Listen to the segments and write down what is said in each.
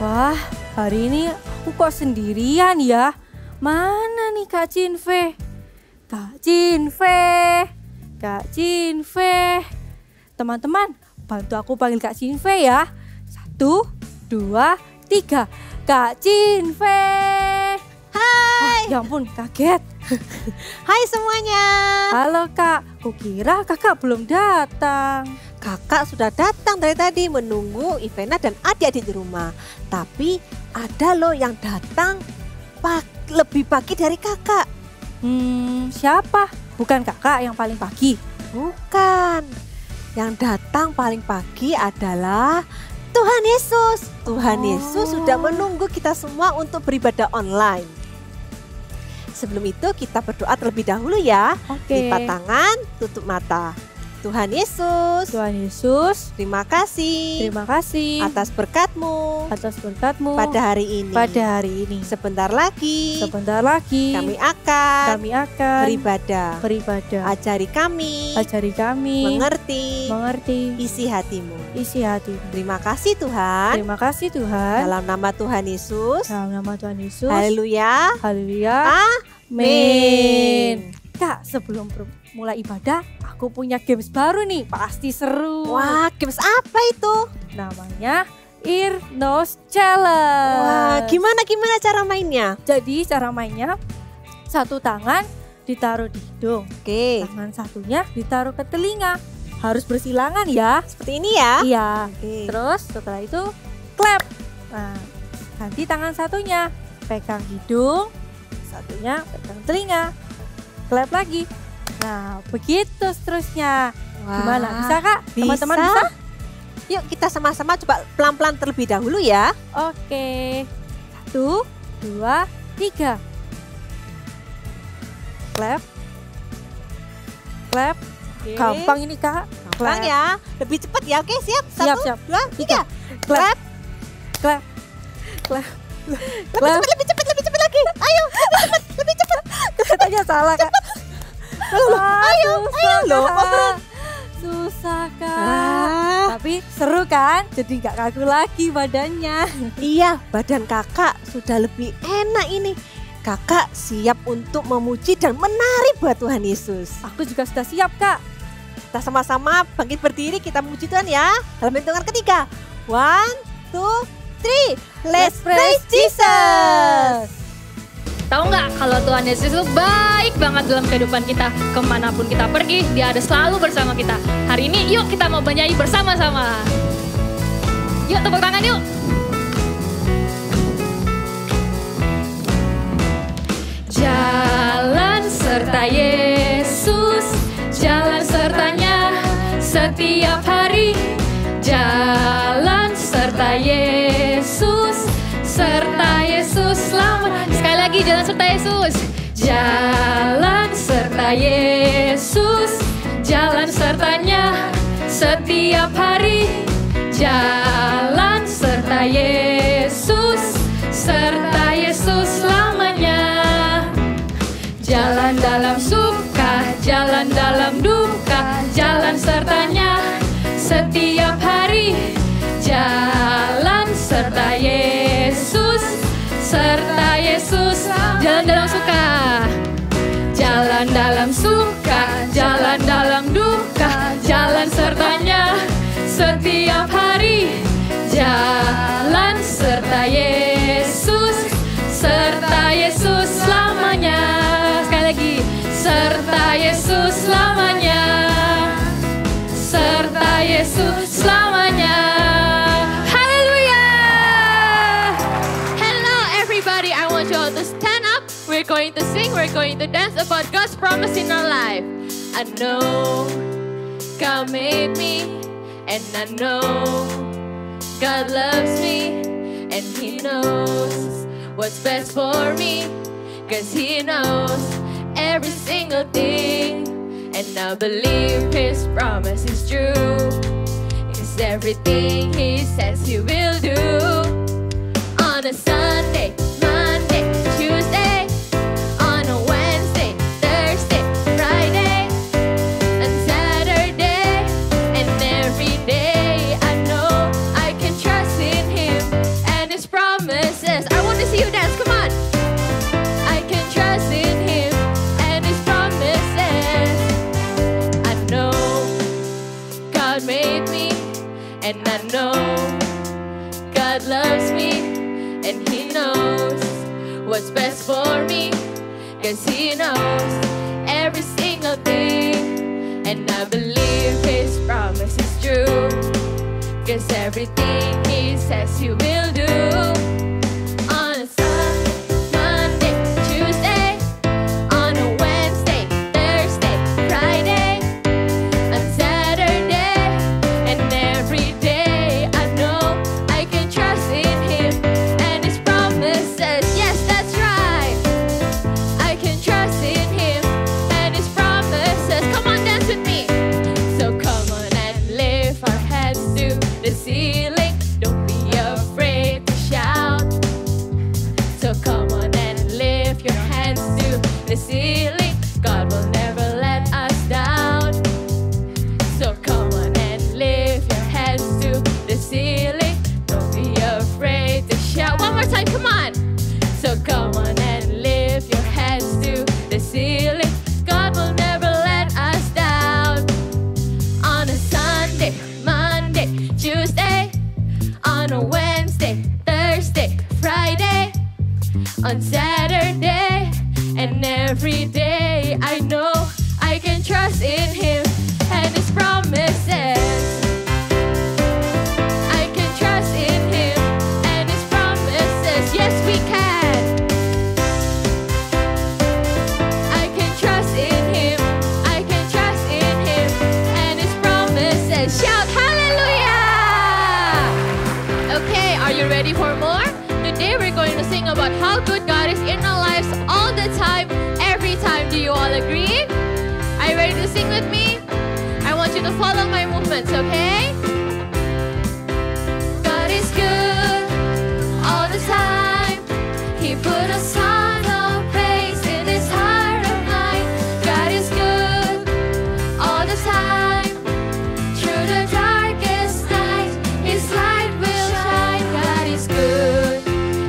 Wah, hari ini aku kok sendirian ya? Mana nih Kak Cinve? Kak Cinve, Kak Cinve. Teman-teman, bantu aku panggil Kak Cinve ya. 1, 2, 3. Kak Cinve. Hai. Ya ampun, kaget. Hai semuanya. Halo Kak, kukira kakak belum datang. Kakak sudah datang dari tadi menunggu Ivena dan adik-adik di rumah. Tapi ada loh yang datang lebih pagi dari kakak. Siapa? Bukan kakak yang paling pagi? Bukan. Yang datang paling pagi adalah Tuhan Yesus. Tuhan Yesus sudah menunggu kita semua untuk beribadah online. Sebelum itu kita berdoa terlebih dahulu ya. Oke. Lipat tangan, tutup mata. Tuhan Yesus. Tuhan Yesus, Terima kasih. terima kasih Atas berkat-Mu atas berkat-Mu pada hari ini. pada hari ini. Sebentar lagi Sebentar lagi kami akan beribadah. Ajari kami Ajari kami mengerti isi hatimu. isi hati. Terima kasih Tuhan. Terima kasih Tuhan. Dalam nama Tuhan Yesus. Dalam nama Tuhan Yesus. Haleluya. Haleluya. Amin. Kak, sebelum mulai ibadah, aku punya games baru nih. Pasti seru. Wah, games apa itu? Namanya Ear Nose Challenge. Wah, gimana cara mainnya? Jadi cara mainnya, satu tangan ditaruh di hidung, Oke, tangan satunya ditaruh ke telinga. Harus bersilangan ya. seperti ini ya. Iya. Oke. Terus setelah itu clap. Nah, ganti tangan satunya pegang hidung, satunya pegang telinga. Clap lagi. Nah, begitu seterusnya. Wah, Gimana? Bisa Kak? Teman-teman bisa? bisa? Yuk kita sama-sama coba pelan-pelan terlebih dahulu ya. Oke. 1, 2, 3. Clap. Clap. Oke. Gampang ini Kak. Gampang ya. Lebih cepat ya. Oke, siap. Siap, 1, siap. 2, 3. Clap. Clap. Clap. Clap. Lebih cepat lagi. Ayo, lebih cepat. Katanya salah Kak. Ayo loh. Kak. Susah Kak. Ah. Tapi seru kan? Jadi nggak kaku lagi badannya. Iya, badan kakak sudah lebih enak ini. Kakak siap untuk memuji dan menari buat Tuhan Yesus. Aku juga sudah siap Kak. Kita sama-sama bangkit berdiri, kita memuji Tuhan ya. Dalam hitungan ketiga. 1, 2, 3. Let's praise Jesus. Tahu nggak kalau Tuhan Yesus itu baik banget dalam kehidupan kita. Kemanapun kita pergi, Dia ada selalu bersama kita. Hari ini yuk kita mau bernyanyi bersama-sama. Yuk tepuk tangan yuk. Jalan serta Yesus, jalan sertanya setiap hari. Jalan serta Yesus, serta Yesus selamat. Sekali lagi jalan serta Yesus. Jalan serta Yesus, jalan sertanya setiap hari. Jalan serta Yesus, serta Yesus selamanya. Jalan dalam suka, jalan dalam duka, jalan sertanya setiap hari. Jalan serta Yesus, serta Yesus. Jalan dalam suka, jalan dalam suka, jalan dalam duka, jalan sertanya setiap hari. Jalan serta Yesus, serta Yesus selamanya. Sekali lagi, serta Yesus selamanya, serta Yesus selamanya. Hallelujah! Hello everybody, I want you all to stand up. We're going to sing, we're going to dance about God's promise in our life. I know God made me, and I know God loves me, and He knows what's best for me, 'cause He knows every single thing. And I believe His promise is true, 'cause everything He says He will do. On a Sunday, Monday, Tuesday, on a Wednesday, Thursday, Friday, and Saturday, and every day I know I can trust in Him and His promise. what's best for me. Cause He knows every single thing. And I believe His promise is true. Cause everything He says He will do. On a Sunday, Monday, Tuesday, on a Wednesday, Thursday, Friday, on Saturday, and every day I know I can trust in Him and His promises. Yes, that's right. I can trust in Him and His promises. Come on, dance with me. So come on and lift our hands to the ceiling. Don't be afraid to shout. So come on and lift your hands to the ceiling. God will never let us down. So come on and lift your hands to the ceiling. Don't be afraid to shout. One more time, come on. So come on and lift your hands to the ceiling. God will never let us down. On a Sunday, Monday, Tuesday, on a Wednesday, Thursday, Friday, on Saturday, and every day I know I can trust in Him and His promises. I can trust in Him and His promises. Yes, we can. I can trust in Him. I can trust in Him and His promises. Shout hallelujah! Okay, are you ready for more? Today we're going to sing about how good God is in our lives all the time, every time. Do you all agree? Are you ready to sing with me? I want you to follow my movements, okay? God is good all the time. He put a song of praise in His heart of mine. God is good all the time. Through the darkest night, His light will shine. God is good.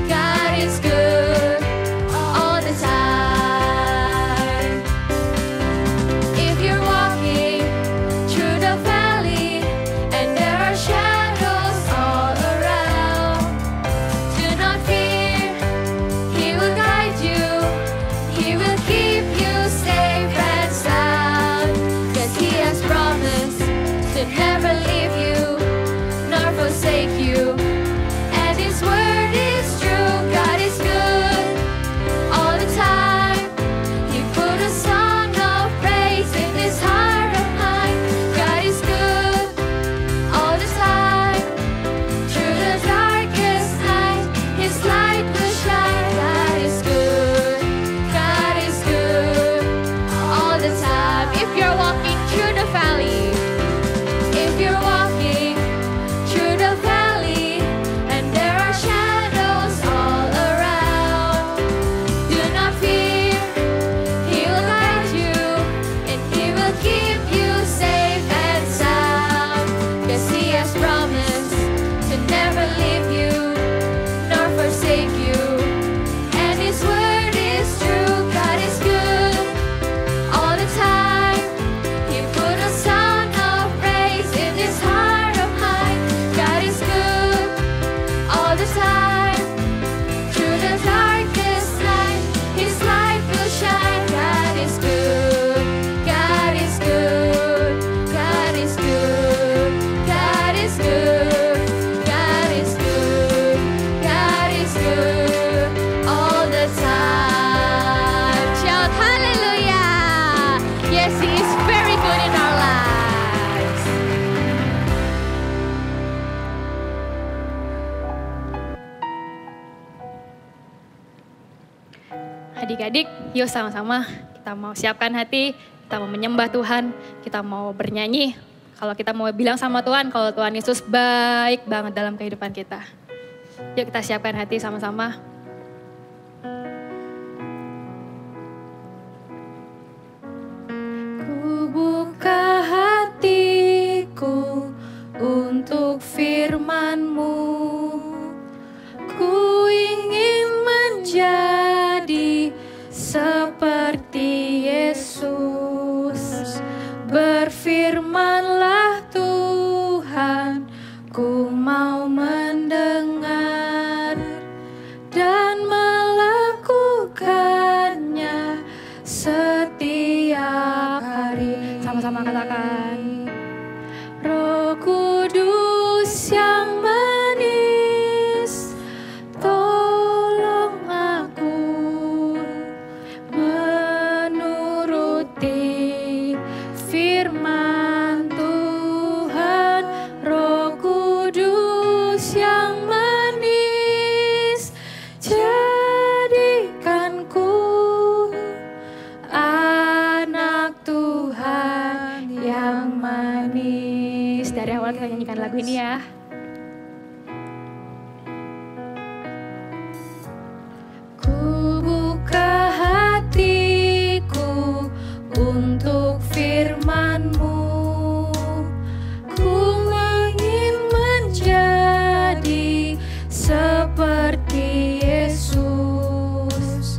God is good all the time. If you're walking through the valley and there are shadows all around, do not fear. He will guide you. He will keep you safe and sound. 'Cause He has promised to never leave you nor forsake you. And His word is true. God is good all the time. He put a song of praise in this heart of mine. God is good all the time. Through the darkest night, His light will shine. God is good. God is good all the time. If you're walking through the valley, if you're walking through the valley and there are shadows all around, do not fear. He will guide you and He will keep you safe and sound. 'Cause He has promised to never leave you nor forsake you. And His word is true. God is good all the time. He put a song of praise in this heart of mine. God is good all the time. Through the darkest night, His light will shine. God is good. God is good. God is good. God is good. God is good. God is good all the time. Shout hallelujah! Yes, He is very good in our lives. Adik-adik, yuk sama-sama kita mau siapkan hati, kita mau menyembah Tuhan, kita mau bernyanyi. Kalau kita mau bilang sama Tuhan, kalau Tuhan Yesus baik banget dalam kehidupan kita. Yuk kita siapkan hati sama-sama. Ku buka hatiku untuk firman-Mu. Ku ingin menjadi seperti Yesus. Berfirmanlah Tuhan, ku mau mendengar dan melakukan sama-sama katakan. Roh Kudus yang manis, tolong aku menuruti firman Tuhan. Roh Kudus yang manis, jadikanku anak Tuhan yang manis. Dari awal kita nyanyikan lagu ini ya. Ku buka hatiku untuk firman-Mu. Ku ingin menjadi seperti Yesus.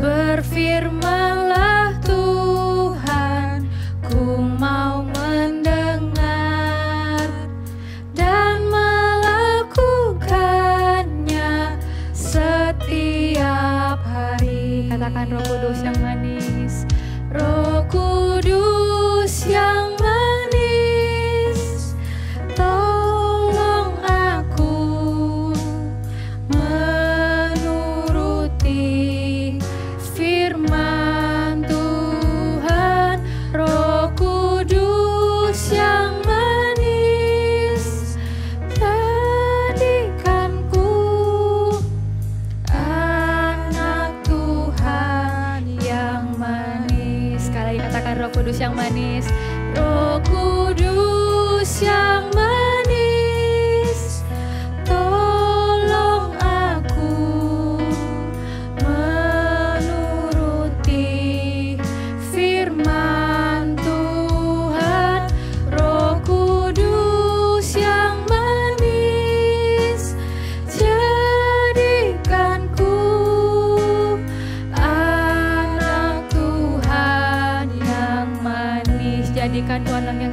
Berfirmanlah Tuhan, ku mau mendengar dan melakukannya setiap hari. Katakan Roh Kudus yang manis. Roh Kudus yang manis, tolong aku menuruti firman Tuhan. Roh Kudus yang manis, jadikanku anak Tuhan yang manis. Sekali lagi katakan Roh Kudus yang manis. Roh Kudus yang manis, tolong aku menuruti firman Tuhan. Roh Kudus yang manis, jadikanku anak Tuhan yang manis. Jadikan Tuhan yang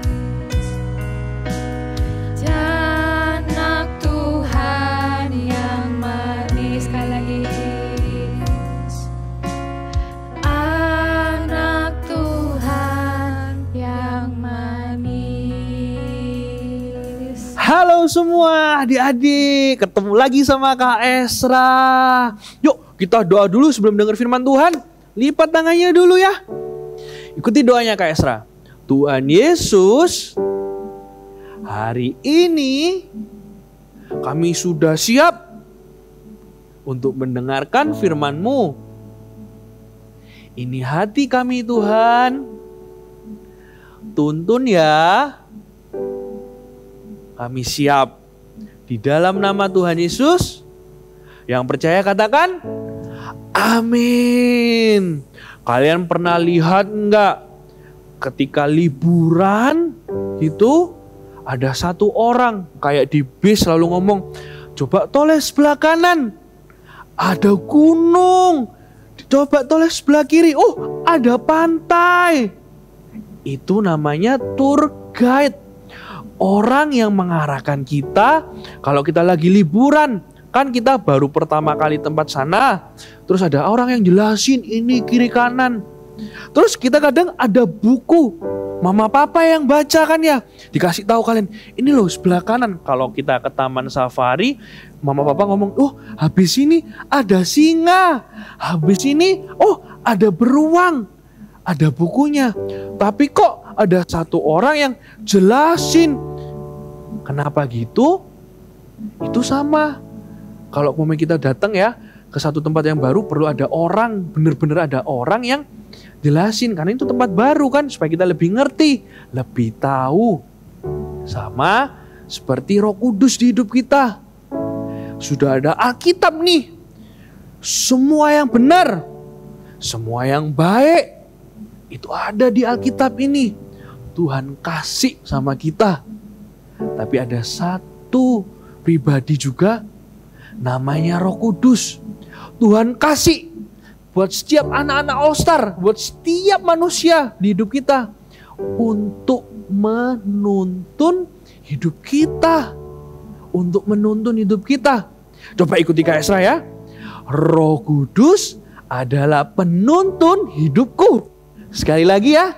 anak Tuhan yang manis. Sekali lagi. Anak Tuhan yang manis. Halo semua adik-adik, ketemu lagi sama Kak Esra. Yuk kita doa dulu sebelum dengar firman Tuhan. Lipat tangannya dulu ya. Ikuti doanya Kak Esra. Tuhan Yesus, hari ini kami sudah siap untuk mendengarkan firman-Mu. Ini hati kami Tuhan. Tuntun ya. Kami siap. Di dalam nama Tuhan Yesus. Yang percaya katakan amin. Kalian pernah lihat enggak? Ketika liburan itu ada satu orang kayak di bis lalu ngomong, coba toleh sebelah kanan, ada gunung. Coba toleh sebelah kiri, oh ada pantai. Itu namanya tour guide. Orang yang mengarahkan kita kalau kita lagi liburan. Kan kita baru pertama kali tempat sana, terus ada orang yang jelasin ini kiri kanan. Terus kita kadang ada buku mama papa yang baca kan ya, dikasih tahu kalian ini loh sebelah kanan. Kalau kita ke taman safari, mama papa ngomong, oh habis ini ada singa, habis ini oh ada beruang, ada bukunya. Tapi kok ada satu orang yang jelasin. Kenapa gitu? Itu sama. Kalau kita datang ya ke satu tempat yang baru, perlu ada orang, bener-bener ada orang yang jelasin, karena itu tempat baru kan, supaya kita lebih ngerti, lebih tahu. Sama seperti Roh Kudus di hidup kita. Sudah ada Alkitab nih. Semua yang benar, semua yang baik, itu ada di Alkitab ini. Tuhan kasih sama kita. Tapi ada satu pribadi juga, namanya Roh Kudus. Tuhan kasih buat setiap anak-anak All Star, buat setiap manusia di hidup kita, untuk menuntun hidup kita. Untuk menuntun hidup kita. Coba ikuti Kak Esra ya. Roh Kudus adalah penuntun hidupku. Sekali lagi ya.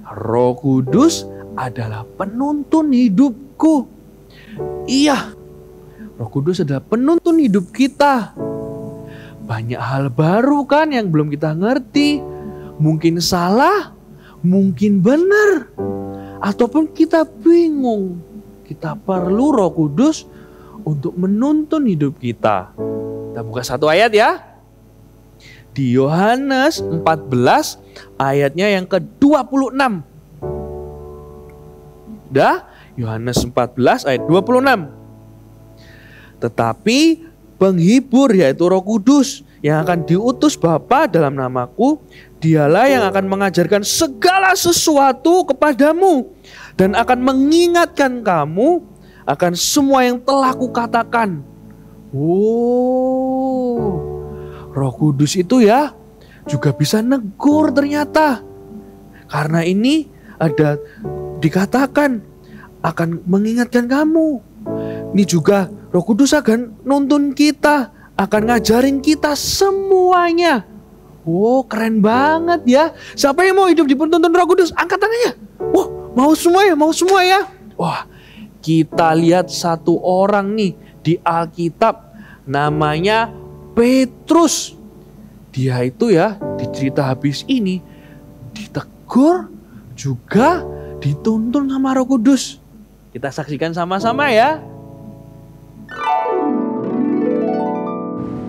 Roh Kudus adalah penuntun hidupku. Iya, Roh Kudus adalah penuntun hidup kita. Banyak hal baru kan yang belum kita ngerti. Mungkin salah, mungkin benar. Ataupun kita bingung. Kita perlu Roh Kudus untuk menuntun hidup kita. Kita buka satu ayat ya. Di Yohanes 14 ayatnya yang ke-26. Dah, Yohanes 14 ayat 26. Tetapi penghibur yaitu Roh Kudus yang akan diutus Bapa dalam namaku, dialah yang akan mengajarkan segala sesuatu kepadamu dan akan mengingatkan kamu akan semua yang telah kukatakan. Roh Kudus itu ya juga bisa negur ternyata. Karena ini ada dikatakan akan mengingatkan kamu. Ini juga Roh Kudus akan nuntun kita, akan ngajarin kita semuanya. Keren banget ya. Siapa yang mau hidup di penuntun Roh Kudus? Angkat tangannya. Mau semua ya, mau semua ya. Kita lihat satu orang nih di Alkitab namanya Petrus. Dia itu ya di cerita habis ini ditegur juga dituntun sama Roh Kudus. Kita saksikan sama-sama ya.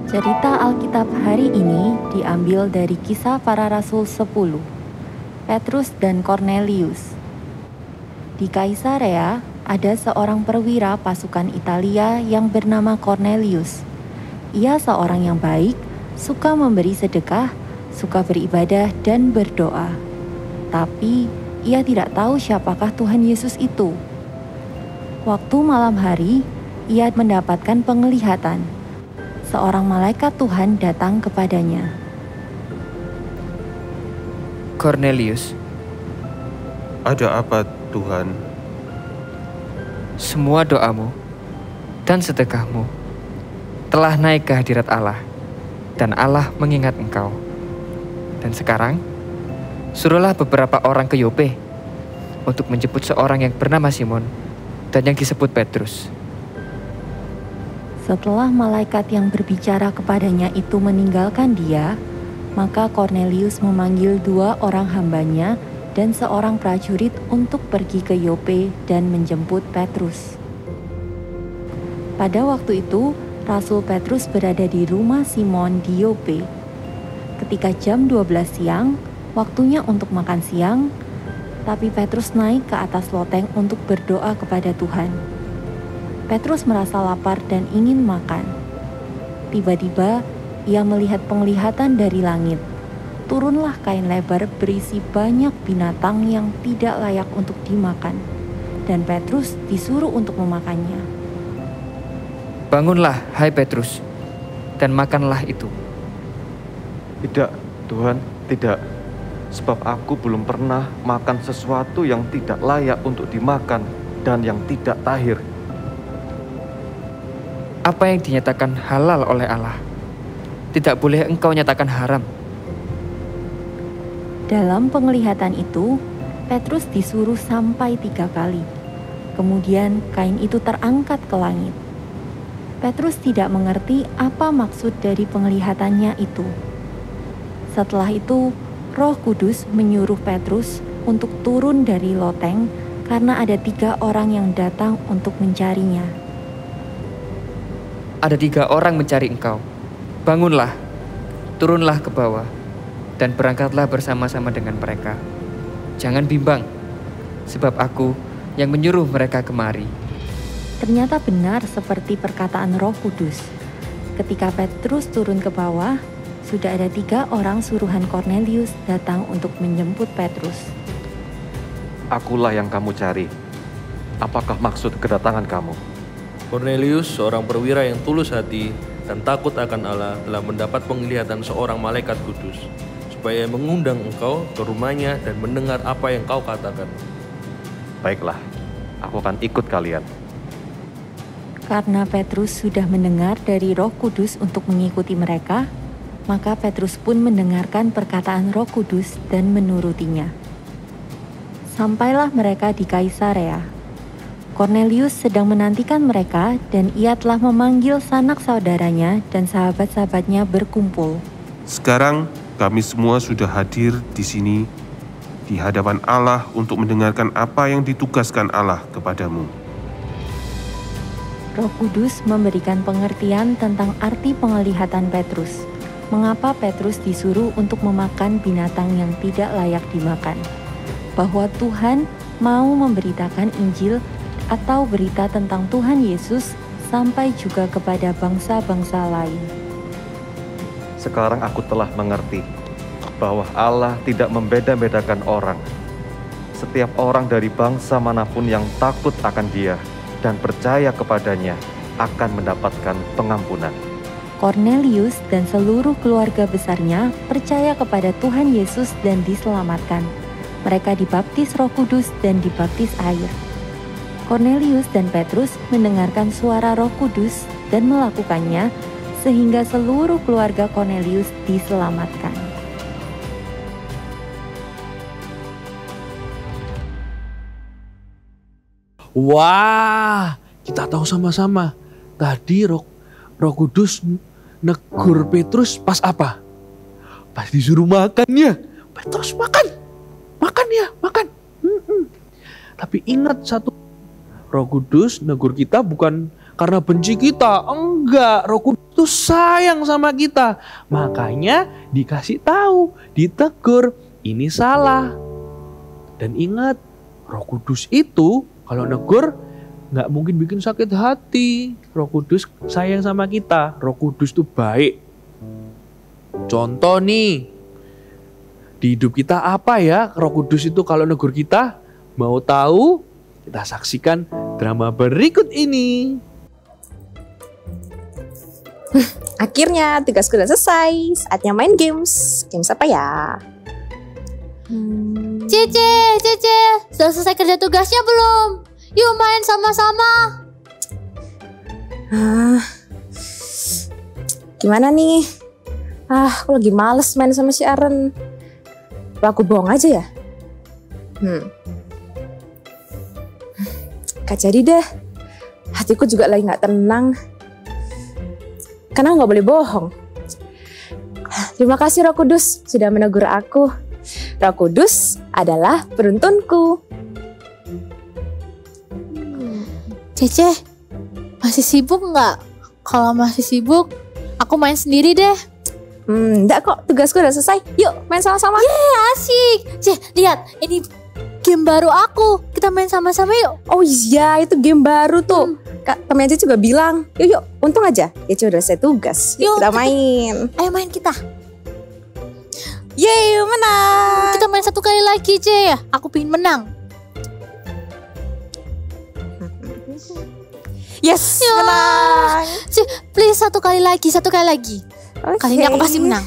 Cerita Alkitab hari ini diambil dari Kisah Para Rasul 10, Petrus dan Kornelius. Di Kaisarea ada seorang perwira pasukan Italia yang bernama Kornelius. Ia seorang yang baik, suka memberi sedekah, suka beribadah dan berdoa. Tapi ia tidak tahu siapakah Tuhan Yesus itu. Waktu malam hari, ia mendapatkan penglihatan. Seorang malaikat Tuhan datang kepadanya. Kornelius, ada apa Tuhan? semua doamu dan sedekahmu telah naik ke hadirat Allah, dan Allah mengingat engkau. Dan sekarang, suruhlah beberapa orang ke Yope untuk menjemput seorang yang bernama Simon dan yang disebut Petrus. Setelah malaikat yang berbicara kepadanya itu meninggalkan dia, maka Kornelius memanggil 2 orang hambanya dan seorang prajurit untuk pergi ke Yope dan menjemput Petrus. Pada waktu itu, Rasul Petrus berada di rumah Simon di Yope. Ketika jam 12 siang, waktunya untuk makan siang, tapi Petrus naik ke atas loteng untuk berdoa kepada Tuhan. Petrus merasa lapar dan ingin makan. Tiba-tiba, ia melihat penglihatan dari langit. Turunlah kain lebar berisi banyak binatang yang tidak layak untuk dimakan, dan Petrus disuruh untuk memakannya. Bangunlah, hai Petrus, dan makanlah itu. Tidak, Tuhan, tidak. Sebab aku belum pernah makan sesuatu yang tidak layak untuk dimakan dan yang tidak tahir. Apa yang dinyatakan halal oleh Allah, tidak boleh engkau nyatakan haram. Dalam penglihatan itu, Petrus disuruh sampai 3 kali. Kemudian kain itu terangkat ke langit. Petrus tidak mengerti apa maksud dari penglihatannya itu. Setelah itu, Roh Kudus menyuruh Petrus untuk turun dari loteng karena ada 3 orang yang datang untuk mencarinya. Ada 3 orang mencari engkau. Bangunlah, turunlah ke bawah, dan berangkatlah bersama-sama dengan mereka. Jangan bimbang, sebab aku yang menyuruh mereka kemari. Ternyata benar seperti perkataan Roh Kudus. Ketika Petrus turun ke bawah, sudah ada 3 orang suruhan Kornelius datang untuk menjemput Petrus. Akulah yang kamu cari. Apakah maksud kedatangan kamu? Kornelius, seorang perwira yang tulus hati dan takut akan Allah, telah mendapat penglihatan seorang malaikat kudus, supaya mengundang engkau ke rumahnya dan mendengar apa yang kau katakan. Baiklah, aku akan ikut kalian. Karena Petrus sudah mendengar dari Roh Kudus untuk mengikuti mereka, maka Petrus pun mendengarkan perkataan Roh Kudus dan menurutinya. Sampailah mereka di Kaisarea. Cornelius sedang menantikan mereka dan ia telah memanggil sanak saudaranya dan sahabat-sahabatnya berkumpul. Sekarang kami semua sudah hadir di sini di hadapan Allah untuk mendengarkan apa yang ditugaskan Allah kepadamu. Roh Kudus memberikan pengertian tentang arti penglihatan Petrus. Mengapa Petrus disuruh untuk memakan binatang yang tidak layak dimakan? Bahwa Tuhan mau memberitakan Injil atau berita tentang Tuhan Yesus sampai juga kepada bangsa-bangsa lain. Sekarang aku telah mengerti bahwa Allah tidak membeda-bedakan orang. Setiap orang dari bangsa manapun yang takut akan Dia dan percaya kepadanya akan mendapatkan pengampunan. Cornelius dan seluruh keluarga besarnya percaya kepada Tuhan Yesus dan diselamatkan. Mereka dibaptis Roh Kudus dan dibaptis air. Cornelius dan Petrus mendengarkan suara Roh Kudus dan melakukannya sehingga seluruh keluarga Cornelius diselamatkan. Wah, kita tahu sama-sama. Tadi Roh Kudus negur Petrus pas apa? Pas disuruh makan ya. Petrus makan. Makan ya, makan. Tapi ingat satu, Roh Kudus negur kita bukan karena benci kita. Enggak, Roh Kudus itu sayang sama kita. Makanya dikasih tahu, ditegur, ini salah. Dan ingat, Roh Kudus itu kalau negur nggak mungkin bikin sakit hati. Roh Kudus sayang sama kita. Roh Kudus itu baik. Contoh nih, di hidup kita apa ya Roh Kudus itu kalau negur kita? Mau tahu? Kita saksikan drama berikut ini. Akhirnya tugasku udah selesai. Saatnya main games. Games apa ya? Cece, sudah selesai kerja tugasnya belum? Yuk main sama-sama. Gimana nih? Aku lagi males main sama si Aaron. Aku bohong aja ya? Gak jadi deh. Hatiku juga lagi gak tenang. Karena gak boleh bohong. Terima kasih Roh Kudus sudah menegur aku. Roh Kudus adalah penuntunku. Cece, masih sibuk nggak? Kalau masih sibuk, aku main sendiri deh. Enggak kok, tugasku udah selesai. Yuk main sama-sama. Asik. Ceh, lihat, ini game baru aku. Kita main sama-sama yuk. Oh iya, itu game baru tuh. Temen Cece juga bilang, yuk, untung aja Cece udah selesai tugas. Yuk kita main. Ayo main kita. Yeay, menang. Kita main satu kali lagi, Ce. Aku pengen menang. Yes, menang. Ce, please satu kali lagi. Okay. Kali ini aku pasti menang.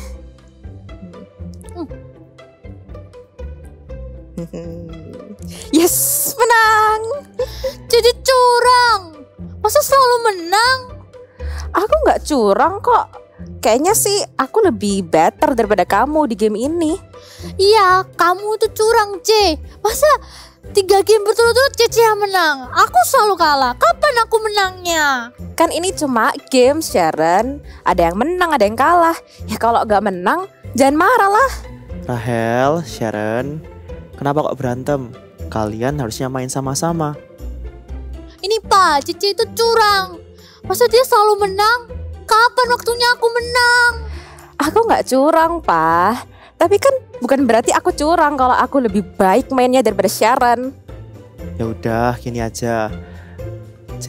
Yes, menang. Jadi curang. Masa selalu menang? Aku nggak curang kok. Kayaknya sih aku lebih better daripada kamu di game ini. Iya, kamu tuh curang, C. Masa 3 game berturut-turut Cece yang menang? Aku selalu kalah. Kapan aku menangnya? Kan ini cuma game, Sharon. Ada yang menang, ada yang kalah. Ya kalau gak menang, jangan marah lah. Rahel, Sharon, kenapa kok berantem? Kalian harusnya main sama-sama. Ini Pak, Cece itu curang. Masa dia selalu menang? Kapan waktunya aku menang? Aku gak curang, Pak. Tapi kan bukan berarti aku curang kalau aku lebih baik mainnya daripada Sharon. Ya udah, gini aja. C,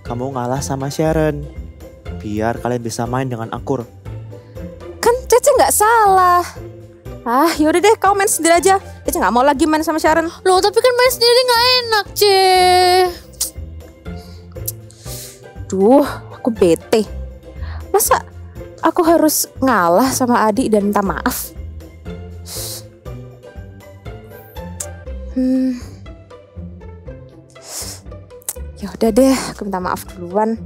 kamu ngalah sama Sharon. Biar kalian bisa main dengan akur. Kan Cece nggak salah. Yaudah deh, kau main sendiri aja. Cece nggak mau lagi main sama Sharon. Loh, tapi kan main sendiri nggak enak, C. Duh, aku bete. Masa aku harus ngalah sama adik dan minta maaf? Ya udah deh, aku minta maaf duluan.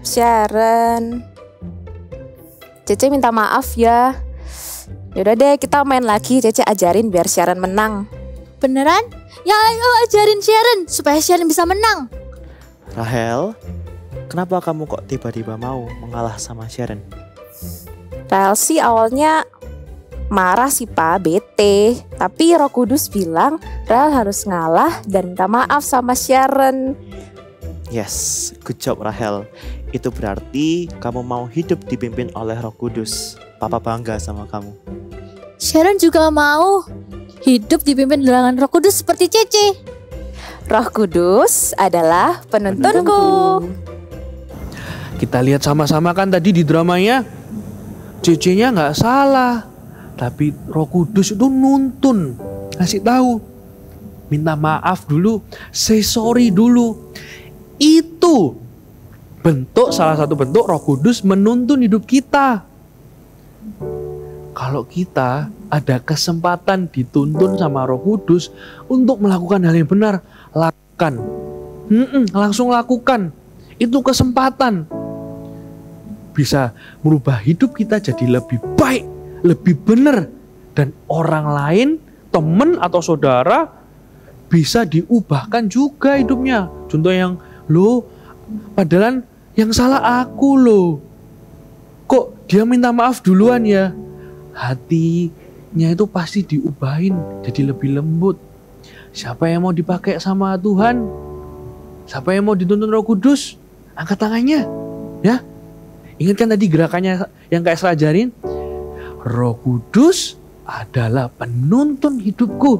Sharon, Cece minta maaf ya. Yaudah deh, kita main lagi. Cece ajarin biar Sharon menang. Beneran? Ya ayo ajarin Sharon supaya Sharon bisa menang. Rahel, kenapa kamu kok tiba-tiba mau mengalah sama Sharon? Rahel sih awalnya marah sih Pak, bete. Tapi Roh Kudus bilang Rahel harus ngalah dan minta maaf sama Sharon. Yes, good job Rahel. Itu berarti kamu mau hidup dipimpin oleh Roh Kudus. Papa bangga sama kamu. Sharon juga mau hidup dipimpin dengan Roh Kudus seperti Cece. Roh Kudus adalah penuntunku. Kita lihat sama-sama kan tadi di dramanya, Cece-nya nggak salah, tapi Roh Kudus itu nuntun, ngasih tahu, minta maaf dulu, say sorry dulu. Itu salah satu bentuk Roh Kudus menuntun hidup kita. Kalau kita ada kesempatan dituntun sama Roh Kudus untuk melakukan hal yang benar, lakukan. Langsung lakukan. Itu kesempatan. Bisa merubah hidup kita jadi lebih baik, lebih benar. Dan orang lain, teman atau saudara bisa diubahkan juga hidupnya. Contoh yang, loh, padahal yang salah aku loh. Kok dia minta maaf duluan ya? Hatinya itu pasti diubahin jadi lebih lembut. Siapa yang mau dipakai sama Tuhan? Siapa yang mau dituntun Roh Kudus? Angkat tangannya, ya. Ingat kan tadi gerakannya yang Kak Esra ajarin? Roh Kudus adalah penuntun hidupku.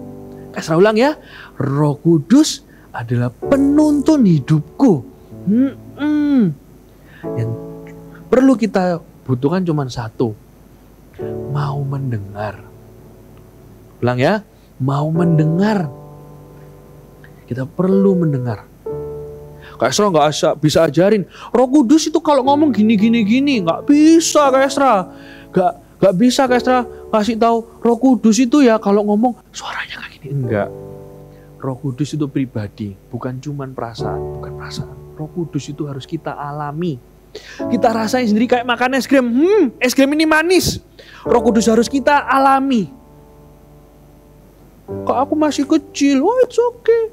Kak Esra ulang ya. Roh Kudus adalah penuntun hidupku. Yang perlu kita butuhkan cuma satu. Mau mendengar. Ulang ya. Mau mendengar. Kita perlu mendengar. Kak Esra gak bisa ajarin Roh Kudus itu kalau ngomong gini. Gak bisa Kak Esra. Gak bisa Kak Esra kasih tahu Roh Kudus itu ya kalau ngomong suaranya kayak gini. Enggak. Roh Kudus itu pribadi, bukan cuman perasaan, bukan perasaan. Roh Kudus itu harus kita alami. Kita rasain sendiri kayak makan es krim. Es krim ini manis. Roh Kudus harus kita alami. Kok aku masih kecil? Oh, it's okay.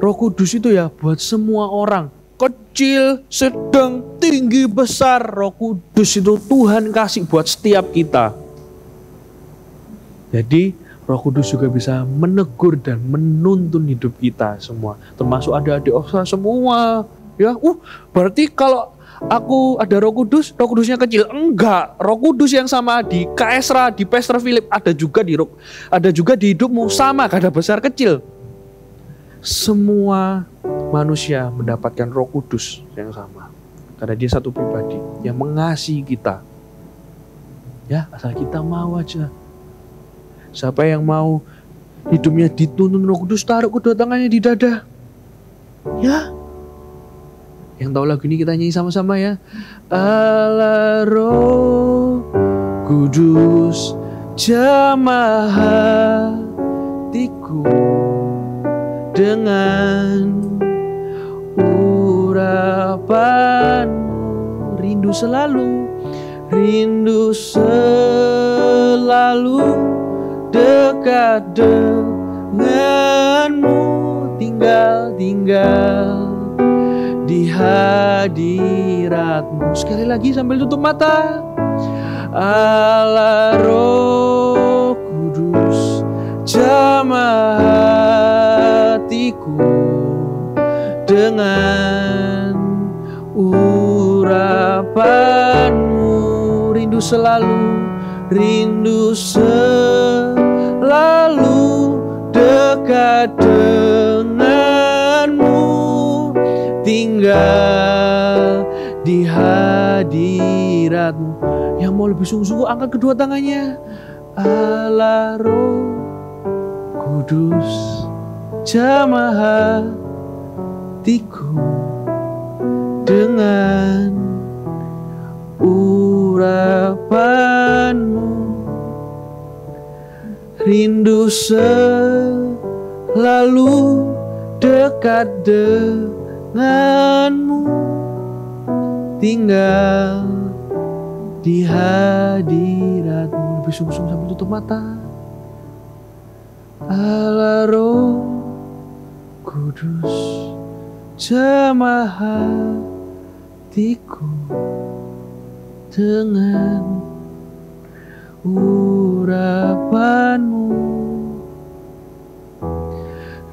Roh Kudus itu ya buat semua orang. Kecil, sedang, tinggi, besar. Roh Kudus itu Tuhan kasih buat setiap kita. Jadi Roh Kudus juga bisa menegur dan menuntun hidup kita semua. Termasuk adik-adik Osra semua. Ya, berarti kalau aku ada Roh Kudusnya kecil. Enggak, Roh Kudus yang sama di Kak Esra, di Pastor Philip ada juga di hidupmu, sama, gak ada besar kecil. Semua manusia mendapatkan Roh Kudus yang sama. Karena dia satu pribadi yang mengasihi kita. Ya, asal kita mau aja. Siapa yang mau hidupnya dituntun Roh Kudus, taruh kedua tangannya di dada. Ya. Yang tahu lagu ini kita nyanyi sama-sama ya. Allah Roh Kudus jamah hatiku dengan urapanmu, rindu selalu dekat denganmu, tinggal di hadiratmu. Sekali lagi sambil tutup mata. Allah Roh Kudus jamah hatiku dengan urapanmu, rindu selalu dekat denganmu, tinggal di hadiratmu. Yang mau lebih sungguh-sungguh angkat kedua tangannya. Allah Roh Kudus jamah hatiku dengan urapanmu, rindu selalu dekat denganmu, tinggal di hadirat-Mu. Lebih sungguh-sungguh sambil tutup mata. Allah Roh Kudus, jamah hatiku dengan urapan-Mu.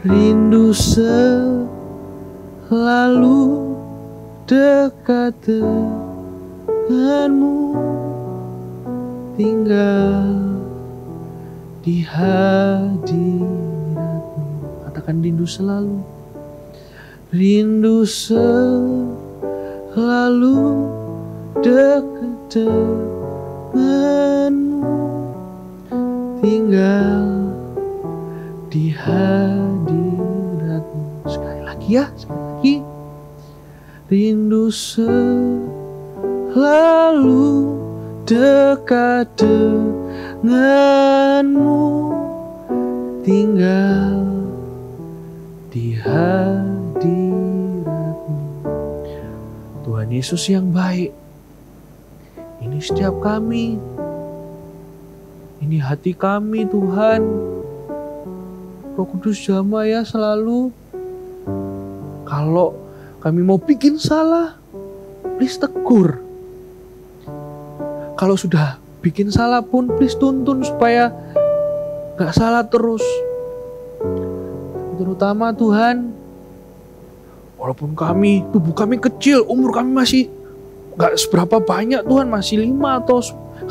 Rindu selalu dekat dengan-Mu, tinggal di hadirat-Mu. Katakan rindu selalu. Rindu selalu dekat dengan-Mu, tinggal di hadirat-Mu. Sekali lagi ya, sekali lagi. Rindu selalu dekat dengan-Mu, tinggal di hadirat-Mu. Tuhan Yesus yang baik, ini setiap kami, ini hati kami Tuhan. Roh Kudus jamah ya selalu. Kalau kami mau bikin salah, please tegur. Kalau sudah bikin salah pun please tuntun supaya gak salah terus. Terutama Tuhan, walaupun kami, tubuh kami kecil, umur kami masih gak seberapa banyak Tuhan, masih 5 atau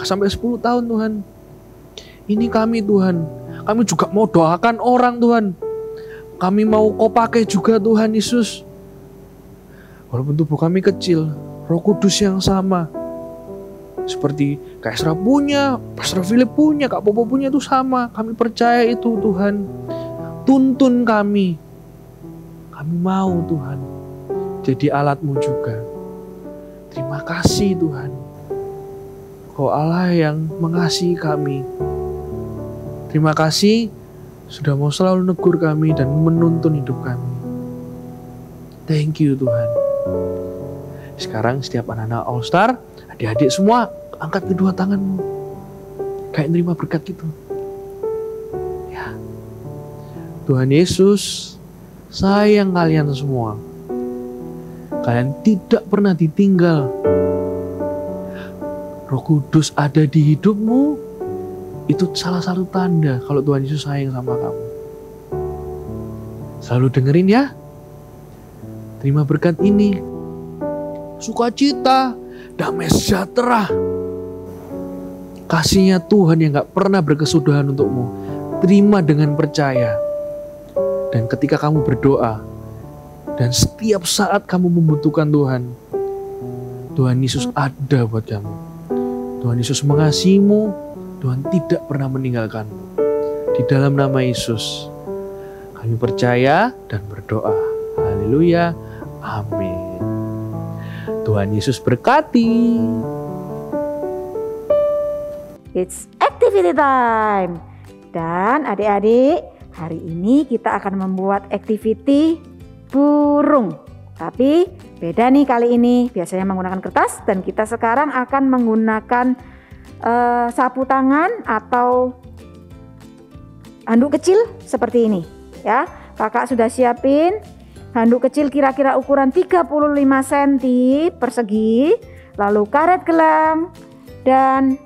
sampai 10 tahun Tuhan. Ini kami Tuhan, kami juga mau doakan orang Tuhan. Kami mau Kau pakai juga Tuhan Yesus. Walaupun tubuh kami kecil, Roh Kudus yang sama. Seperti Kak Esra punya, Pastor Philip punya, Kak Popo punya itu sama. Kami percaya itu Tuhan. Tuntun kami. Kami mau Tuhan jadi alat-Mu juga. Terima kasih Tuhan. Kau Allah yang mengasihi kami. Terima kasih sudah mau selalu negur kami dan menuntun hidup kami. Thank you Tuhan. Sekarang setiap anak-anak All Star, adik-adik semua angkat kedua tanganmu. Kayak nerima berkat gitu. Ya. Tuhan Yesus sayang kalian semua. Kalian tidak pernah ditinggal. Roh Kudus ada di hidupmu. Itu salah satu tanda kalau Tuhan Yesus sayang sama kamu. Selalu dengerin ya. Terima berkat ini. Sukacita, damai sejahtera. Kasihnya Tuhan yang gak pernah berkesudahan untukmu. Terima dengan percaya. Dan ketika kamu berdoa, dan setiap saat kamu membutuhkan Tuhan, Tuhan Yesus ada buat kamu. Tuhan Yesus mengasihimu, Tuhan tidak pernah meninggalkanmu. Di dalam nama Yesus, kami percaya dan berdoa. Haleluya, amin. Tuhan Yesus berkati. It's activity time. Dan adik-adik, hari ini kita akan membuat activity burung. Tapi beda nih kali ini. Biasanya menggunakan kertas dan kita sekarang akan menggunakan sapu tangan atau handuk kecil seperti ini. Ya, kakak sudah siapin handuk kecil kira-kira ukuran 35 cm persegi, lalu karet gelang dan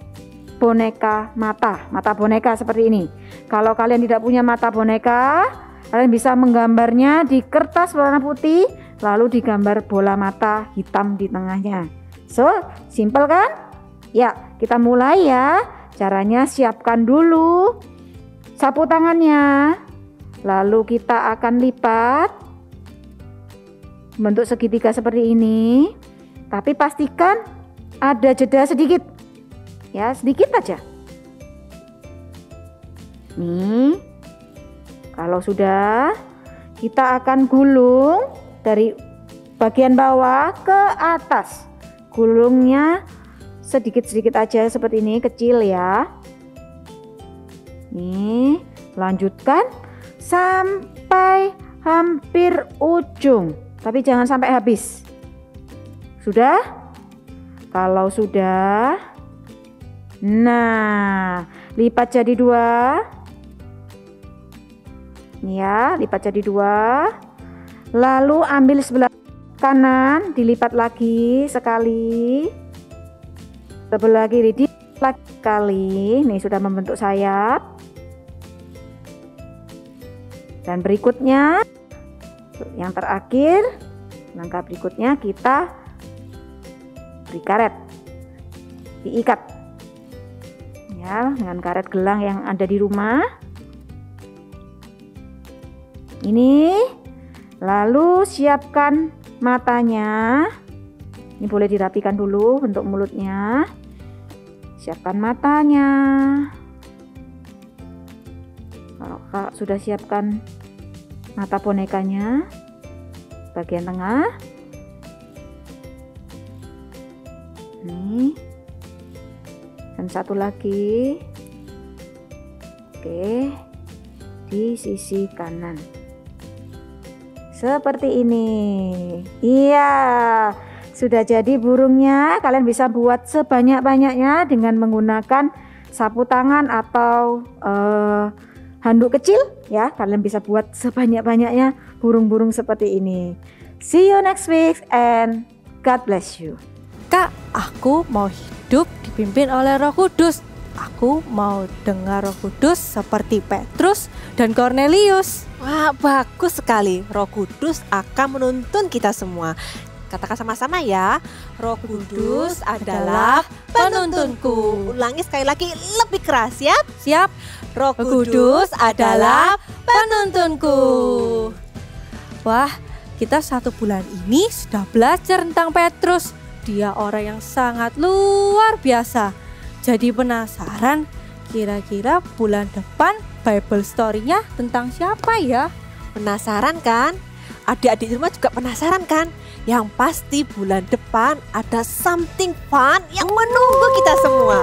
boneka mata boneka seperti ini. Kalau kalian tidak punya mata boneka, kalian bisa menggambarnya di kertas warna putih, lalu digambar bola mata hitam di tengahnya. So, simple kan? Ya, kita mulai ya. Caranya siapkan dulu sapu tangannya, lalu kita akan lipat bentuk segitiga seperti ini, tapi pastikan ada jeda sedikit ya, sedikit aja nih. Kalau sudah, kita akan gulung dari bagian bawah ke atas. Gulungnya sedikit-sedikit aja seperti ini, kecil ya. Nih, lanjutkan sampai hampir ujung. Tapi jangan sampai habis. Sudah? Kalau sudah, Nah, lipat jadi 2. Ini ya, lipat jadi 2. Lalu ambil sebelah kanan, dilipat lagi sekali. Sebelah kiri dilipat lagi sekali. Nih sudah membentuk sayap. Dan berikutnya, yang terakhir, langkah berikutnya kita beri karet. Diikat. Ya, dengan karet gelang yang ada di rumah. Ini, lalu siapkan matanya. Ini boleh dirapikan dulu bentuk mulutnya. Siapkan matanya. Kalau Kak sudah siapkan mata bonekanya, bagian tengah. Nih. Dan satu lagi. Oke. Di sisi kanan. Seperti ini. Iya, sudah jadi burungnya. Kalian bisa buat sebanyak-banyaknya dengan menggunakan sapu tangan atau handuk kecil ya. Kalian bisa buat sebanyak-banyaknya burung-burung seperti ini. See you next week and God bless you. Kak, aku mau hidup dipimpin oleh Roh Kudus. Aku mau dengar Roh Kudus seperti Petrus dan Cornelius. Wah, bagus sekali. Roh Kudus akan menuntun kita semua. Katakan sama-sama ya. Roh Kudus adalah penuntunku. Ulangi sekali lagi lebih keras ya. Siap. Roh Kudus adalah penuntunku. Wah, kita 1 bulan ini sudah belajar tentang Petrus. Dia orang yang sangat luar biasa. Jadi penasaran, kira-kira bulan depan Bible story-nya tentang siapa ya? Penasaran kan? Adik-adik di rumah juga penasaran kan? Yang pasti bulan depan ada something fun yang menunggu kita semua.